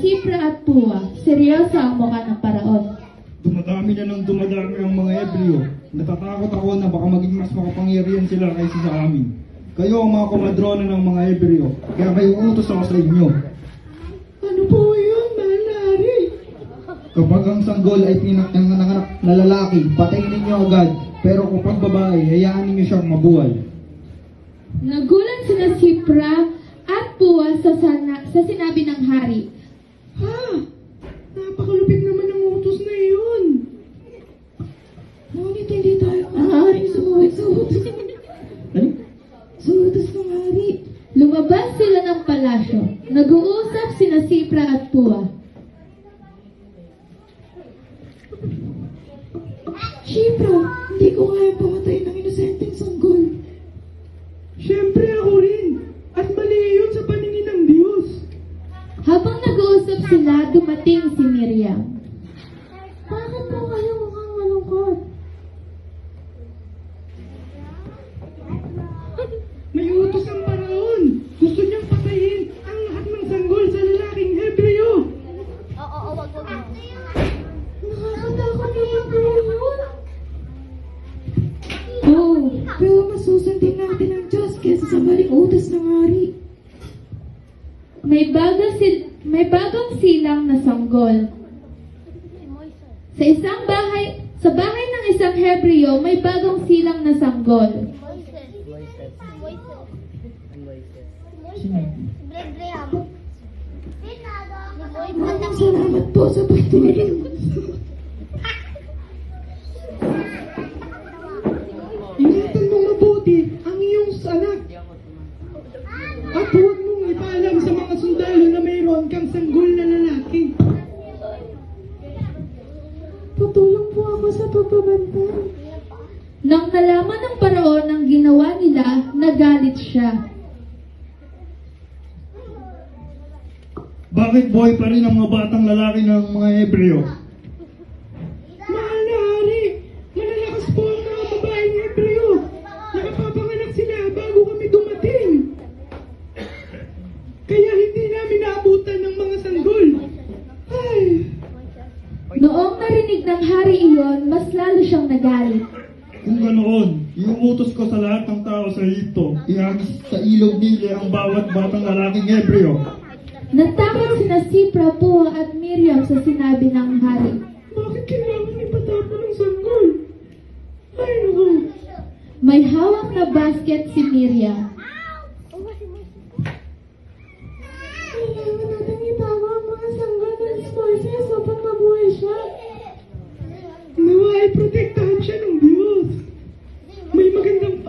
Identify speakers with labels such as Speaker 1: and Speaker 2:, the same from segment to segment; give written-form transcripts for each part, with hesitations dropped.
Speaker 1: Sipra at Pua. Seryoso ang mukha ng paraon.
Speaker 2: Dumadami na ng dumadami ang mga Hebreo. Natatakot ako na baka maging mas makapangyarihan sila kaysa sa amin. Kayo ang mga komadrona ng mga Hebreo, kaya kayo utos ako sa inyo.
Speaker 3: Ano po yun, Manari?
Speaker 2: Kapag ang sanggol ay pinanganak na lalaki, patayin ninyo agad. Pero kapag babae, hayaan ninyo siyang mabuhay.
Speaker 1: Nagulat sina Sipra at Pua sa sinabi ng hari.
Speaker 3: Ha? Napakalupit naman ang utos na yun. Ngunit hindi tayo maaaring sumuwit sa utos. Sa utos ng hari.
Speaker 1: Lumabas sila ng palasyo. Nag-uusap sina Sipra at Pua.
Speaker 3: Sipra, hindi ko kaya pamatay ng inosenteng sanggol. Siyempre ako rin. At mali yun sa paningin ng Diyos.
Speaker 1: Habang nag-uusap sila, dumating si Miriam.
Speaker 3: Bakit po kayo mukhang malungkot? May utos ang paraon. Gusto niyang patayin ang lahat ng sanggol sa lalaking Hebreo.
Speaker 4: Wag.
Speaker 3: Nakakatakot naman po yun.
Speaker 1: Oh,
Speaker 3: Pero masusundin natin ang Diyos kesa sa maling utos ng hari.
Speaker 1: may bagong silang na sanggol. Sa bahay ng isang Hebreo, may bagong silang na sanggol.
Speaker 3: Maraming salamat po sa pagtulong. Ingatan mo mabuti ang iyong anak. At huwag mong ipaalam sa mga sundalo na mayroon kang sanggol na lalaki. Tutulong po ako sa pagbabantay.
Speaker 1: Nang nalaman ng paraon ang ginawa nila, nagalit siya.
Speaker 2: Bakit buhay pa rin ang mga batang lalaki ng mga Hebreo?
Speaker 3: Mahal na hari, malalakas po ang mga babaeng Hebreo. Nakapapanganak sila bago kami dumating. Kaya hindi namin naabutan ng mga sanggol. Ay,
Speaker 1: Noong narinig ng hari iyon, mas lalo siyang nagalit.
Speaker 2: Kung ganoon, iuutos ko sa lahat ng tao sa Egypto, ihagis sa ilog nila ang bawat batang lalaking Hebreo.
Speaker 1: Natakot sina Sipra, Pua at Miriam sa sinabi ng hari.
Speaker 3: bakit kailangan ipatapon ng sanggol? Ay, naku.
Speaker 1: May hawak na basket si Miriam.
Speaker 3: Kailangan natin itago ang mga sanggol ng Moises upang mabuhay siya. Nawa ay protektahan siya ng Diyos. May magandang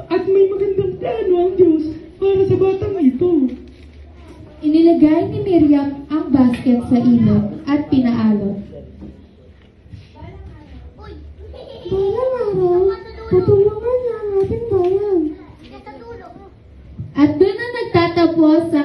Speaker 3: plano ang Diyos para sa batang ito.
Speaker 1: Inilagay ni Miriam ang basket sa ilog at pinaalon.
Speaker 3: Balang araw, tutulungan niya ang ating bayan.
Speaker 1: At doon na nagtatapos sa